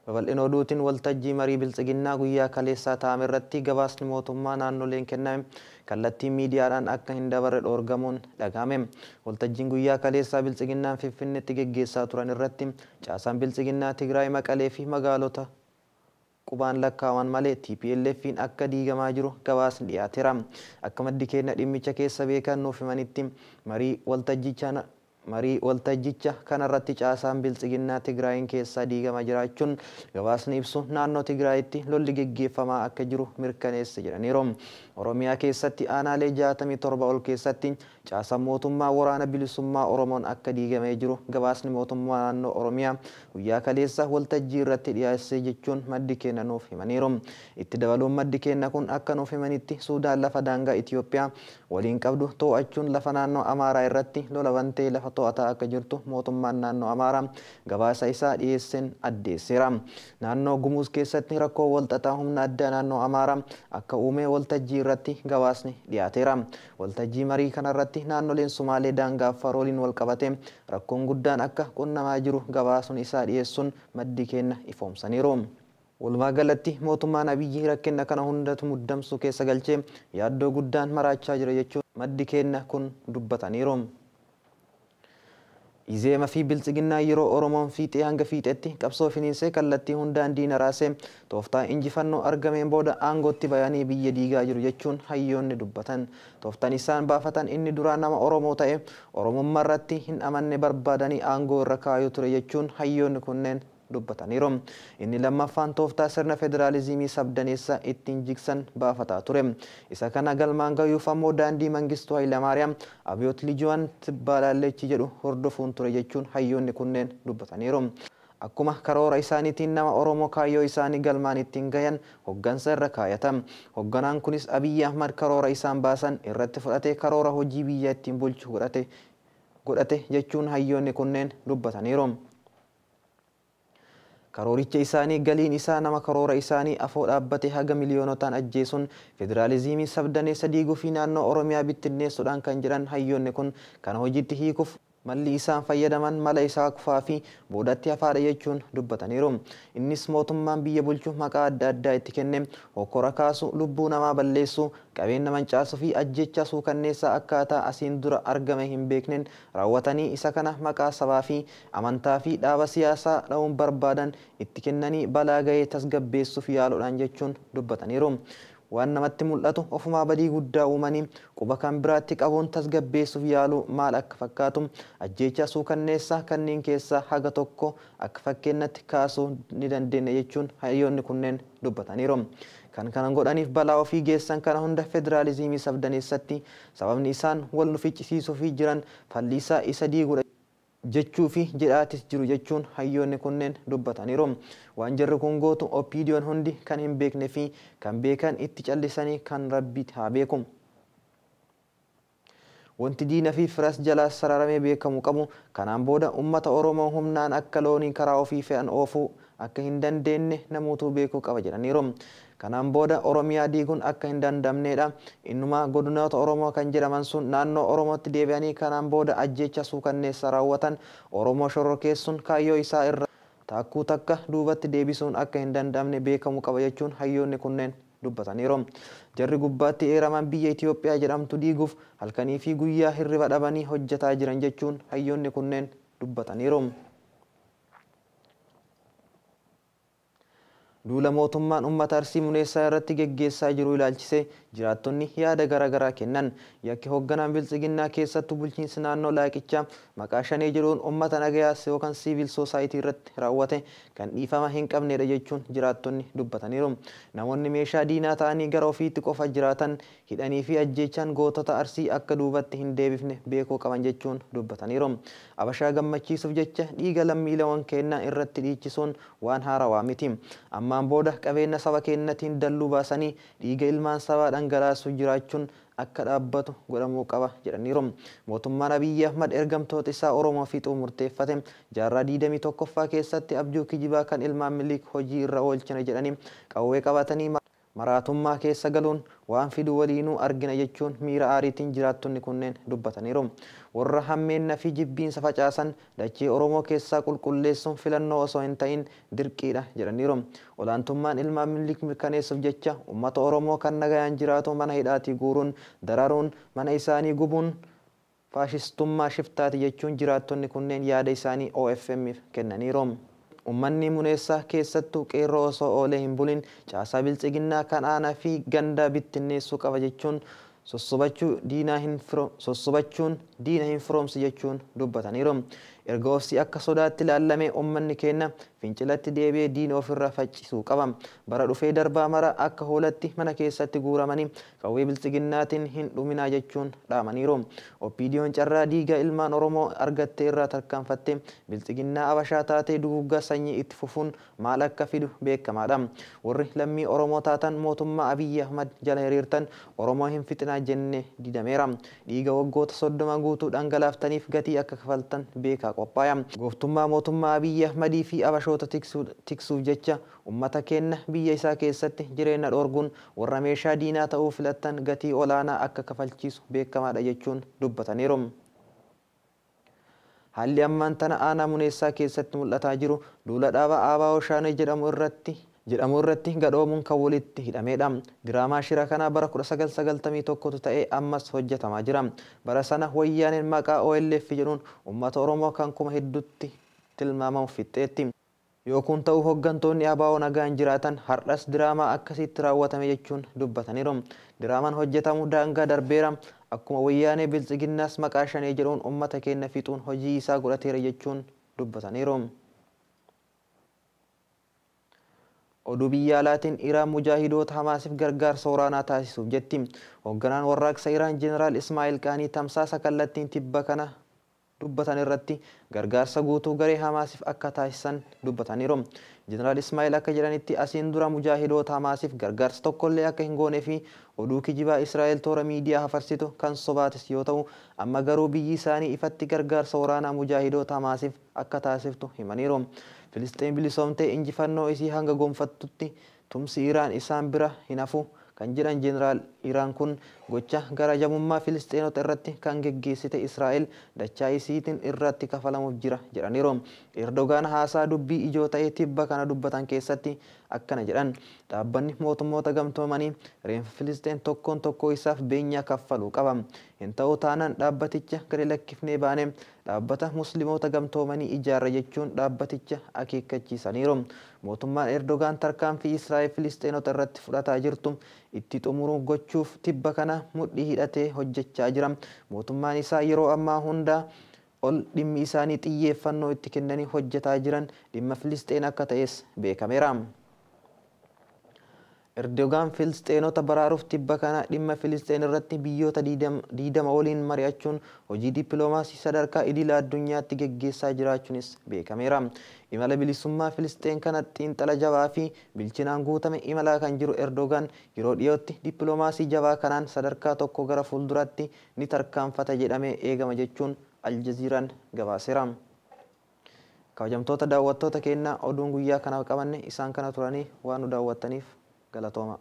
Babal'inoo duutiin waltajjii marii biltsiginnaa guyyaa kaleessaa taa'ame irratti gabaasni mootummaa naannoleen kenname kallattii miidiyaadhaan akka hin dabarre dhoorgamuun dhagahame. Waltajjiin guyyaa kaleessaa biltsiginnaan Finfinneetti geggeessaa turan irratti caasaan biltsiginnaa Tigraay Maqalee fi magaalota qubaan lakkaawaman malee TPLF'n akka diigamaa jiru gabaasni dhiyaateera. Akka maddi keenya dhimmicha keessa beekan nuuf himanitti marii waltajjicha kanarratti caasaan biltsiginnaa Tigraayin keessaa diigama jiraachuun gabaasni ibsu naannoo Tigraayitti lolli geggeeffamaa akka jiru mirkaneessa jedhaniiru. Oromiyaa keessatti aanaalee 67 ol keessatti caasaan mootummaa waraana bilisummaa Oromoon akka diigamee jiru gabaasni mootummaa naannoo Oromiyaa guyyaa kaleessa waltajjii irratti dhiyaatee jechuun maddi keenya nuuf himaniiru. Itti dabaluun maddi keenya kun akka nuuf himanitti Suudaan lafa daangaa Itoophiyaa waliin qabdu to'achuun lafa naannoo Amaaraa irratti lola bantee lafa to'ataa akka jirtu mootummaan naannoo Amaaraa gabaasa isaa dhiyeesseen addeesseera. Naannoo Gumuuz keessatti rakkoo walxaxaa humna addaa naannoo Amaaraa akka uumee waltajjii irratti gabaasni dhiyaateera. Waltajjii marii kanarratti naannoleen Sumaalee daangaa Affaar waliin wal qabate rakkoon guddaan akka qunnamaa jiru gabaasuun isaa dhiyeessuun maddi keenya ifoomsaniiru. Walumaa galatti mootummaan Abiyyi rakkina kana hundatu muddamsuu keessa galchee yaaddoo guddaan maraachaa jira jechuun maddi keenya kun dubbataniiru. Izeema fi biltsiginnaa yeroo Oromoon fiixee hanga fiixetti qabsoo finiinsee kallattii hundaan diina raasee tooftaa injifannoo argameen booda aangootti bayanii biyya diigaa jiru jechuun hayyoonni dubbatan. Tooftaan isaan baafatan inni duraa nama Oromoo ta'e Oromummaa irratti hin amanne barbaadanii aangoo irra kaayuu ture jechuun hayyoonni kunneen dubbataniiru. Inni lammaffaan tooftaa sirna federaalizimii sabdaneessa ittiin jigsan baafataa ture. Isa kana galmaan gayuuf ammoo daandii Mangistuu Hayilamaariyaam Abiyoot Lijuwaan Tibbaalaallechi jedhu hordofuun ture jechuun hayyoonni kunneen dubbataniiru. Akkuma karoora isaaniitiin nama Oromoo kaayyoo isaanii galmaan ittiin gayan hoggansa irra kaayata. Hogganaan kunis Abiyyi Ahmad karoora isaan baasan irratti fudhatee karoora hojii biyya ittiin bulchu godhate jechuun hayyoonni kunneen dubbataniiru. Karooricha isaanii galiin isaa nama karoora isaanii afoo dhaabbate haga miliyoonotaan ajjeesuun federaalizimii sabdaneessa diiguu fi naannoo Oromiyaa bittinneessuudhaan kan jiran hayyoonni kun kana hojiitti hiikuuf malli isaan fayyadaman mala isaa kufaa fi boodatti hafaadha jechuun dubbataniiru. Innis mootummaan biyya bulchu maqaa adda addaa itti kenne hokkora kaasu, lubbuu namaa balleessu, qabeenya mancaasuu fi ajjeechaa suukanneessaa akkaataa asiin dura argame hin beekneen raawwatanii isa kana maqaa sabaa fi amantaa fi dhaaba siyaasaa dha'uun barbaadan itti kennanii balaa ga'ee tasgabbeessuuf yaaluudhaan jechuun dubbataniiru. Waan namatti mul'atu ofumaa badii guddaa uumanii quba kan biraatti qabuun tasgabbeessuuf yaalu maal akka fakkaatu ajjeechaa suukanneessaa kanneen keessaa haga tokko akka fakkeenyatti kaasuu ni dandeenya jechuun hayyoonni kunneen dubbataniiru. Kan kana godhaniif balaa ofii geessan kana hunda federaalizimii sabdaneessatti sababni isaan wal nu ficcisiisuuf jiran falliisaa isa diiguudha jechuu fi jedhaatis jiru jechuun hayyoonni kunneen dubbataniiru. Waan jarri kun gootu OPDO'n hundi kan hin beekne fi kan beekan itti callisanii kan rabbi haa beeku. Wanti diina fi firas jalaa sararamee beekamu qabu kanaan booda uummata Oromoo humnaan akka loonii karaa ofii fe'an oofuu akka hin dandeenye namoota beekuu qaba jedhaniiru. Kanaan booda Oromiyaa diiguun akka hin dandamneedha. Innumaa godinoota Oromoo kan jedhaman sun naannoo Oromootti deebi'anii kanaan booda ajjeecha suukanneessa raawwatan Oromoo shororkeessuun kaayyoo isaa irra taakkuu takka duubatti deebisuun akka hin dandamne beekamu qaba jechuun hayyoonni kunneen dubbataniiru. Jarri gubbaatti eeraman biyya Itoophiyaa jedhamtu diiguuf halkanii fi guyyaa hirriba dhabanii hojjetaa jiran jechuun hayyoonni kunneen dubbataniiru. Duula mootummaan uummata Arsii Muneessaa irratti geggeessaa jiru ilaalchisee jiraattonni yaada garaagaraa kennan. Yakki hoogganaan biltsiginnaa keessattuu bulchiinsi naannoo Laaqichaa maqaa shanee jedhuun uummata nagayaas yookaan siivil soosaayitii irratti raawwate kan dhiifama hin qabnedha jechuun jiraattonni dubbataniiru. Namoonni meeshaa diinaa ta'anii gara ofiitti qofa jiraatan hidhanii fi ajjeechaan gootota Arsii akka duubatti hin deebifne beekuu qaban jechuun dubbataniiru. Abashaa gammachiisuuf jecha dhiiga lammiiwwan keenyaa irratti dhiichisuun waan haarawaa miti. Ammaan booda qabeenya saba keenyatiin dalluu baasanii dhiiga ilmaan sabaa dhangalaasuu jiraachuun akka dhaabbatu godhamuu qaba jedhaniiru. Mootummaan Abiyyi Ahmad ergamtoota isaa Oromoo fixuu murteeffate jaarraa 21ffaa keessatti abjuu kijibaa kan ilmaan miliik hojii irra oolchina jedhanii qawwee qabatanii maraatummaa keessa galuun waan fidu waliinuu argina jechuun miira aariitiin jiraattonni kunneen dubbataniiru. Warra hammeenna fi jibbiinsa facaasan dachee Oromoo keessaa qulqulleessuun filannoo osoo hin ta'in dirqiidha jedhaniiru. Olaantummaan ilmaan Minilik mirkaneessuuf jecha uummata Oromoo kan nagayaan jiraatu mana hidhaatii guuruun dararuun mana isaanii gubuun faashistummaa shiftaati jechuun jiraattonni kunneen yaada isaanii OFM'if kennaniiru. Uummanni Muneessaa keessattuu qeerroo osoo oolee hin bulin caasaa biltsiginnaa kan aanaa fi gandaa bittinneessuu qaba jechuun sossobachuun diina hin firoomsu jechuun dubbataniiru. Erga ofsi akka sodaatti ilaallamee uummanni keenya fincilatti deebi'ee diina ofirra faccisuu qaba. Bara dhufee darbaa mara akka hoolatti mana keessatti guuramanii qawwee biltsiginnaatiin hin dhuminaa jechuun dhaamaniiru. OPDO'n carraa diigaa ilmaan Oromoo argattee irraa tarkaanfattee biltsiginnaa Abashaa taatee duguuggaa sanyii itti fufuun maal akka fidu beekamaadha. Warri lammii Oromoo taatan mootummaa Abiyyi Ahmad jala hiriirtan Oromoo hin fixinaa jennee didameera. Dhiiga waggoota 30 guutuu dhangalaaftaniif gatii akka kafaltan beekaa qophaa'aa. Gooftummaa mootummaa Abiyyi Ahmadii fi Abashoota tiksuuf jecha uummata keenya biyya isaa keessatti jireenya dhoorguun warra meeshaa diinaa ta'uu filattan gatii olaanaa akka kafalchiisu beekamaadha jechuun dubbataniiru. Haalli ammaan tana aanaa Muneessaa keessatti mul'ataa jiru duula dhaaba ABO Shaanee jedhamu irratti gadhoomuun kan walitti hidhamedha. Diraamaa shira kanaa bara 1991 ta'ee ammas hojjetamaa jira. Bara sana wayyaaneen maqaa OLF jedhuun uummata Oromoo kan kuma hedduutti tilmaamamu fixxeetti. Yoo kun ta'u hooggantoonni ABO nagaan jiraatan har'as diraamaa akkasitti raawwatame jechuun dubbataniiru. Diraamaan hojjetamu daangaa darbeera. Akkuma wayyaanee biltsiginnaas maqaa Shanee jedhuun uummata keenya fixuun hojii isaa godhateera jechuun dubbataniiru. Oduu biyya alaatiin Iraan mujaahidoota Hamaasiif gargaarsa waraanaa taasisuuf jetti. Hoogganaan warraaqsa Iraan Jeneraal Ismaa'il Qaanii tamsaasa kallattiin tibba kana dubbatan irratti gargaarsa guutuu garee Hamaasiif akka taasisan dubbataniiru. Jeneraal Ismaa'il akka jedhanitti asiin dura mujaahidoota Hamaasiif gargaarsa tokkollee akka hin goonee fi oduu kijibaa Israa'el toora miidiyaa hafarsitu kan sobaates yoo ta'u, amma garuu biyyi isaanii ifatti gargaarsa waraanaa mujaahidoota Hamaasiif akka taasiftu himaniiru. Filisxeen bilisoomtee injifannoo isii hanga gonfattutti tumsi Iraan isaan bira hin hafu kan jedhan Jeneraal Iraan kun gocha garajamummaa Filisxeenota irratti kan geggeessite Israa'el dachaa isiitiin irratti kafalamuuf jira jedhaniiru. Erdogaan haasaa dubbii ijoo ta'ee tibba kana dubbatan keessatti akkana jedhan. Dhaabbanni mootummoota gamtoomanii reenfa Filisxeen tokkoon tokkoo isaaf beenyaa kaffaluu qaba. Hin ta'u taanaan dhaabbaticha gadi lakkifnee baanee dhaabbata musliimoota gamtoomanii ijaarra jechuun dhaabbaticha akeekkachiisaniiru. Mootummaan Erdogaan tarkaanfii Israa'el Filisxeenota irratti fudhataa jirtu itti xumuruu gochuuf tibba kana mudhii hidhatee hojjechaa jira. Mootummaan isaa yeroo ammaa hundaa ol dhimmi isaanii xiyyeeffannoo itti kennanii hojjetaa jiran dhimma Filisxeen akka ta'es beekameera. Erdogaan Filisxeenota baraaruuf tibba kana dhimma Filisxeen irratti biyyoota 20 waliin mari'achuun hojii dippiloomaasii sadarkaa idila addunyaatti geggeessaa jiraachuunis beekameera. Imala bilisummaa Filisxeen kana xiinxala jabaa fi bilchinaan guutame imalaa kan jiru Erdogaan yeroo dhiyootti dippiloomaasii jabaa kanaan sadarkaa tokko gara fuulduraatti ni tarkaanfata jedhamee eegama jechuun Aljaziiraan gabaaseera. Kabajamtoota daawwattoota keenyaa oduun guyyaa kanaaf qabanne isaan kana turanii waan nu daawwattaniif galatooma.